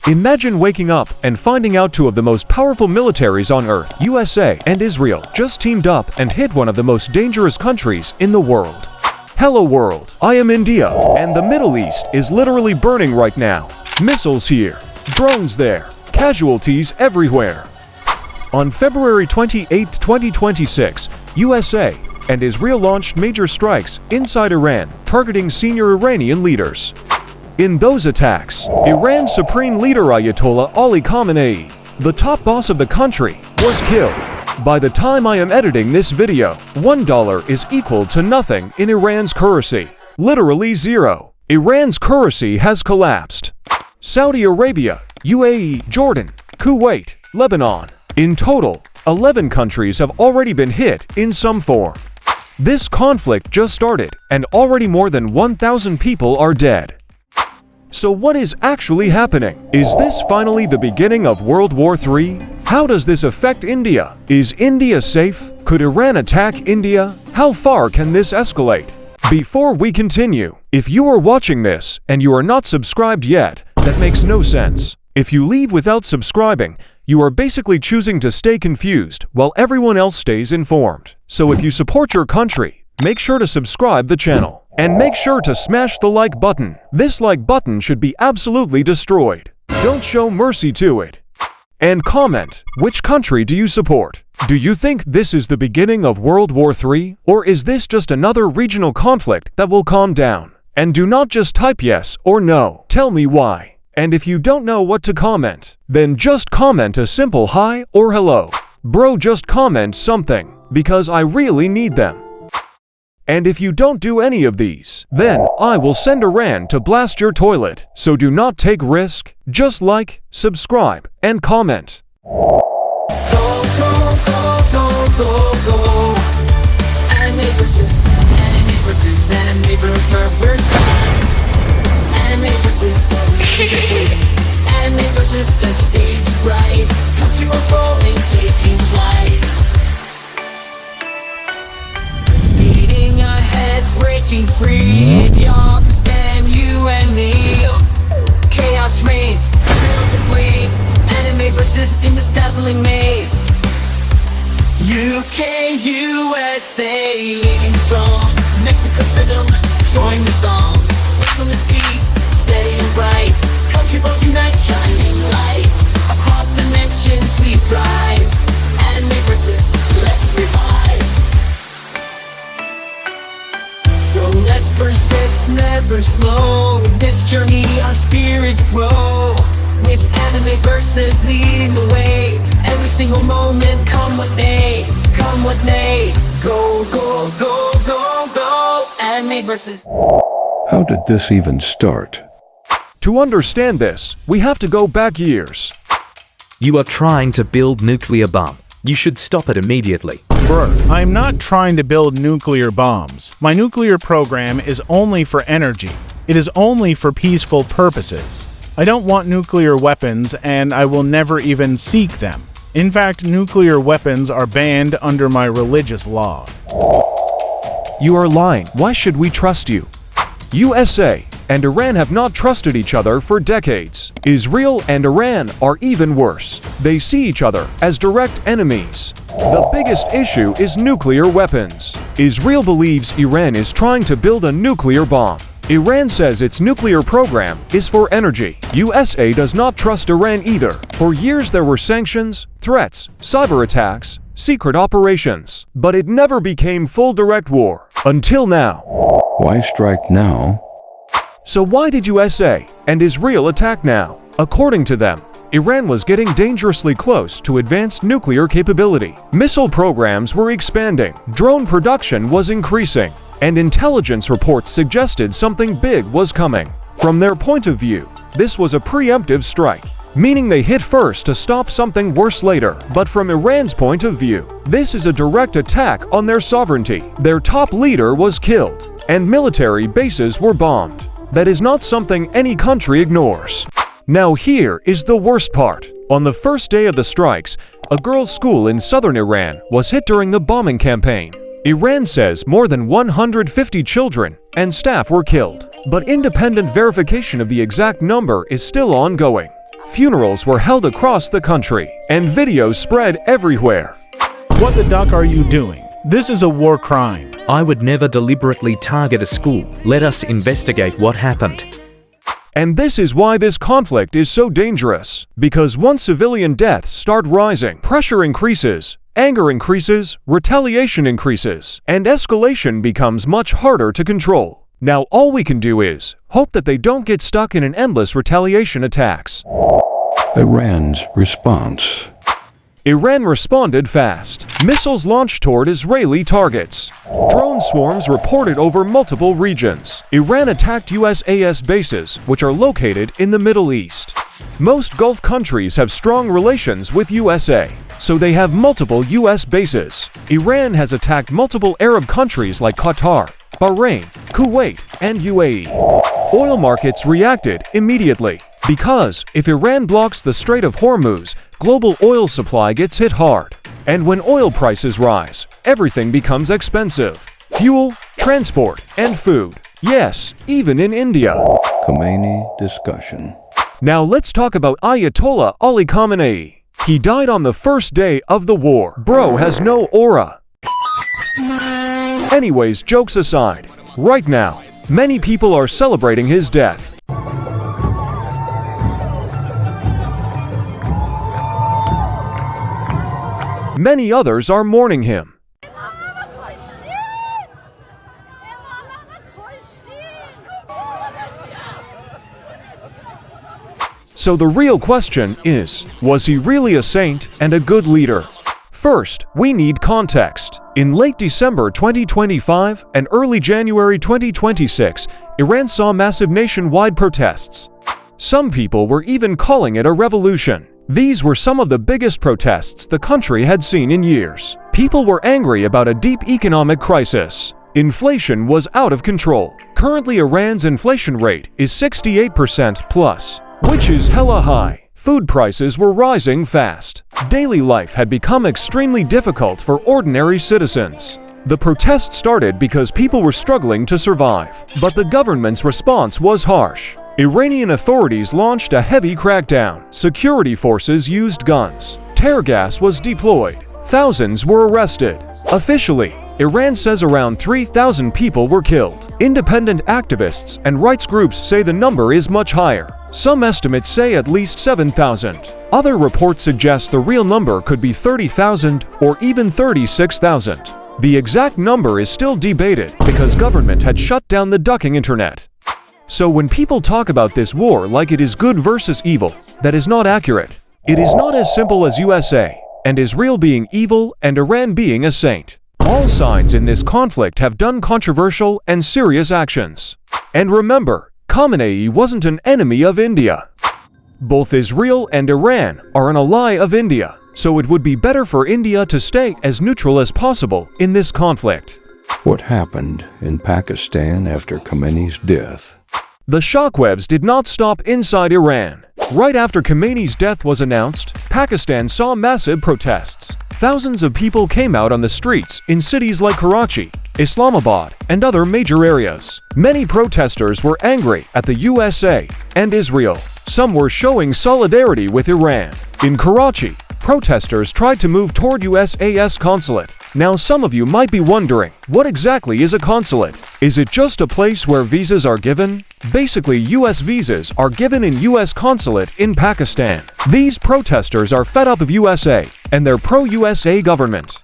Imagine waking up and finding out two of the most powerful militaries on Earth, USA and Israel, just teamed up and hit one of the most dangerous countries in the world. Hello world, I am India, and the Middle East is literally burning right now. Missiles here, drones there, casualties everywhere. On February 28, 2026, USA and Israel launched major strikes inside Iran, targeting senior Iranian leaders. In those attacks, Iran's supreme leader Ayatollah Ali Khamenei, the top boss of the country, was killed. By the time I am editing this video, $1 is equal to nothing in Iran's currency. Literally zero. Iran's currency has collapsed. Saudi Arabia, UAE, Jordan, Kuwait, Lebanon. In total, 11 countries have already been hit in some form. This conflict just started, and already more than 1,000 people are dead. So what is actually happening? Is this finally the beginning of World War III? How does this affect India? Is India safe? Could Iran attack India? How far can this escalate? Before we continue, if you are watching this and you are not subscribed yet, that makes no sense. If you leave without subscribing, you are basically choosing to stay confused while everyone else stays informed. So if you support your country, make sure to subscribe the channel. And make sure to smash the like button. This like button should be absolutely destroyed. Don't show mercy to it. And comment, which country do you support? Do you think this is the beginning of World War III? Or is this just another regional conflict that will calm down? And do not just type yes or no. Tell me why. And if you don't know what to comment, then just comment a simple hi or hello. Bro, just comment something, because I really need them. And if you don't do any of these, then I will send Iran to blast your toilet. So do not take risk, just like, subscribe, and comment. Go, go, go, go, go, go. Enemy versus enemy versus enemy versus enemy versus enemy versus the stage is bright. Country was rolling, taking flight. Speeding ahead, breaking free. The opposite, you and me. Chaos reigns, trails ablaze. Enemy versus in this dazzling maze. UK, USA, leading strong. Mexico's rhythm, join the song. Switzerland's peace, steady and bright. Countryballs unite, shining light. Across dimensions we thrive. Enemy versus, let's revive. So let's persist, never slow. In this journey our spirits grow. With enemy versus leading the way. Every single moment, come what may. Come what may. Go, go, go, go, go. Enemy versus. How did this even start? To understand this, we have to go back years. You are trying to build nuclear bomb. You should stop it immediately. Bro, I'm not trying to build nuclear bombs. My nuclear program is only for energy. It is only for peaceful purposes. I don't want nuclear weapons, and I will never even seek them. In fact, nuclear weapons are banned under my religious law. You are lying. Why should we trust you? USA and Iran have not trusted each other for decades. Israel and Iran are even worse. They see each other as direct enemies. The biggest issue is nuclear weapons. Israel believes Iran is trying to build a nuclear bomb. Iran says its nuclear program is for energy. USA does not trust Iran either. For years there were sanctions, threats, cyber attacks, secret operations. But it never became full direct war. Until now. Why strike now? So why did USA and Israel attack now? According to them, Iran was getting dangerously close to advanced nuclear capability. Missile programs were expanding, drone production was increasing, and intelligence reports suggested something big was coming. From their point of view, this was a preemptive strike, meaning they hit first to stop something worse later. But from Iran's point of view, this is a direct attack on their sovereignty. Their top leader was killed, and military bases were bombed. That is not something any country ignores. Now here is the worst part. On the first day of the strikes, a girls' school in southern Iran was hit during the bombing campaign. Iran says more than 150 children and staff were killed, but independent verification of the exact number is still ongoing. Funerals were held across the country, and videos spread everywhere. What the duck are you doing? This is a war crime. I would never deliberately target a school. Let us investigate what happened. And this is why this conflict is so dangerous. Because once civilian deaths start rising, pressure increases, anger increases, retaliation increases, and escalation becomes much harder to control. Now all we can do is hope that they don't get stuck in an endless retaliation attacks. Iran's response. Iran responded fast. Missiles launched toward Israeli targets. Drone swarms reported over multiple regions. Iran attacked USAS bases, which are located in the Middle East. Most Gulf countries have strong relations with USA, so they have multiple US bases. Iran has attacked multiple Arab countries like Qatar, Bahrain, Kuwait, and UAE. Oil markets reacted immediately. Because if Iran blocks the Strait of Hormuz, global oil supply gets hit hard. And when oil prices rise, everything becomes expensive. Fuel, transport, and food. Yes, even in India. Khamenei discussion. Now let's talk about Ayatollah Ali Khamenei. He died on the first day of the war. Bro has no aura. Anyways, jokes aside, right now, many people are celebrating his death. Many others are mourning him. So the real question is, was he really a saint and a good leader? First, we need context. In late December 2025 and early January 2026, Iran saw massive nationwide protests. Some people were even calling it a revolution. These were some of the biggest protests the country had seen in years. People were angry about a deep economic crisis. Inflation was out of control. Currently, Iran's inflation rate is 68% plus, which is hella high. Food prices were rising fast. Daily life had become extremely difficult for ordinary citizens. The protest started because people were struggling to survive, but the government's response was harsh. Iranian authorities launched a heavy crackdown. Security forces used guns. Tear gas was deployed. Thousands were arrested. Officially, Iran says around 3,000 people were killed. Independent activists and rights groups say the number is much higher. Some estimates say at least 7,000. Other reports suggest the real number could be 30,000 or even 36,000. The exact number is still debated because government had shut down the ducking internet. So when people talk about this war like it is good versus evil, that is not accurate. It is not as simple as USA and Israel being evil and Iran being a saint. All sides in this conflict have done controversial and serious actions. And remember, Khamenei wasn't an enemy of India. Both Israel and Iran are an ally of India, so it would be better for India to stay as neutral as possible in this conflict. What happened in Pakistan after Khamenei's death? The shockwaves did not stop inside Iran. Right after Khamenei's death was announced, Pakistan saw massive protests. Thousands of people came out on the streets in cities like Karachi, Islamabad, and other major areas. Many protesters were angry at the USA and Israel. Some were showing solidarity with Iran. In Karachi, protesters tried to move toward USAS consulate. Now some of you might be wondering, what exactly is a consulate? Is it just a place where visas are given? Basically, US visas are given in US consulate in Pakistan. These protesters are fed up of USA and their pro-USA government.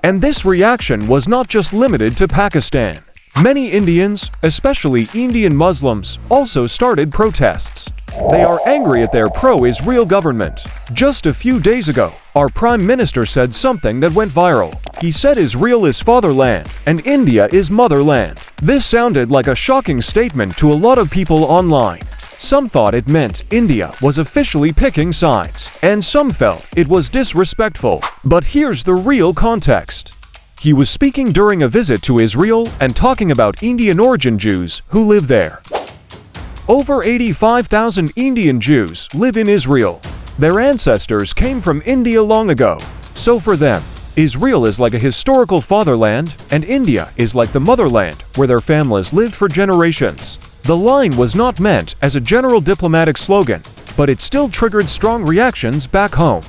And this reaction was not just limited to Pakistan. Many Indians, especially Indian Muslims, also started protests. They are angry at their pro-Israel government. Just a few days ago, our Prime Minister said something that went viral. He said Israel is fatherland and India is motherland. This sounded like a shocking statement to a lot of people online. Some thought it meant India was officially picking sides, and some felt it was disrespectful. But here's the real context. He was speaking during a visit to Israel and talking about Indian origin Jews who live there. Over 85,000 Indian Jews live in Israel. Their ancestors came from India long ago. So for them, Israel is like a historical fatherland, and India is like the motherland where their families lived for generations. The line was not meant as a general diplomatic slogan. but it still triggered strong reactions back home.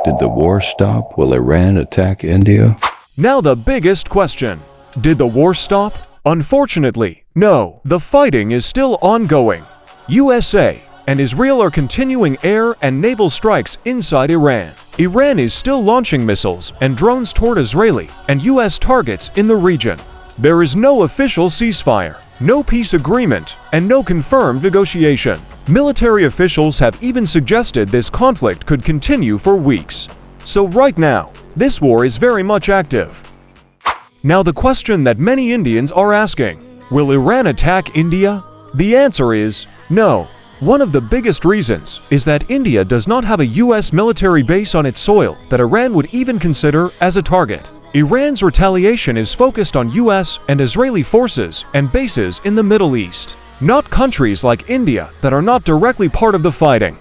Did the war stop? Will Iran attack India? Now the biggest question. Did the war stop? Unfortunately, no. The fighting is still ongoing. USA and Israel are continuing air and naval strikes inside Iran. Iran is still launching missiles and drones toward Israeli and US targets in the region. There is no official ceasefire, no peace agreement, and no confirmed negotiation. Military officials have even suggested this conflict could continue for weeks. So right now, this war is very much active. Now the question that many Indians are asking, will Iran attack India? The answer is no. One of the biggest reasons is that India does not have a US military base on its soil that Iran would even consider as a target. Iran's retaliation is focused on US and Israeli forces and bases in the Middle East, not countries like India that are not directly part of the fighting.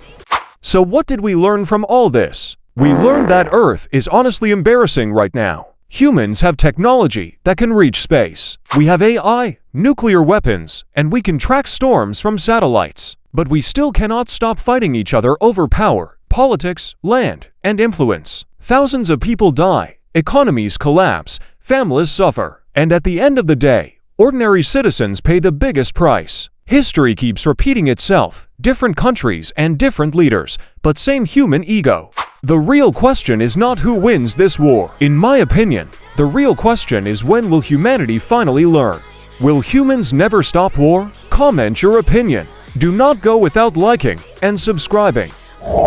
So what did we learn from all this? We learned that Earth is honestly embarrassing right now. Humans have technology that can reach space. We have AI, nuclear weapons, and we can track storms from satellites. But we still cannot stop fighting each other over power, politics, land, and influence. Thousands of people die, economies collapse, families suffer, and at the end of the day, ordinary citizens pay the biggest price. History keeps repeating itself, different countries and different leaders, but same human ego. The real question is not who wins this war. In my opinion, the real question is when will humanity finally learn? Will humans never stop war? Comment your opinion. Do not go without liking and subscribing. Go,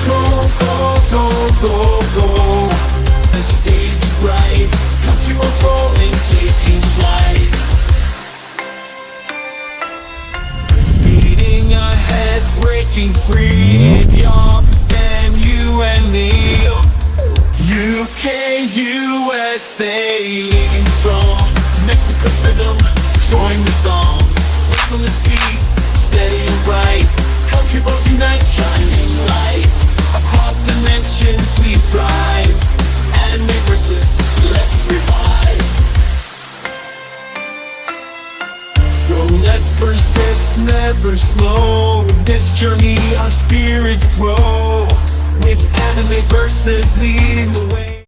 go, go, go, go, go. The stage is bright, countryballs rolling, taking flight. Speeding ahead, breaking free. Pakistan, you and me. UK, USA, living strong. Mexico's rhythm, join the song. Switzerland's peace, steady and bright. Countryballs unite, shining light. Across dimensions we thrive. Enemy versus, let's revive. So let's persist, never slow. In this journey our spirits grow. With enemy versus leading the way.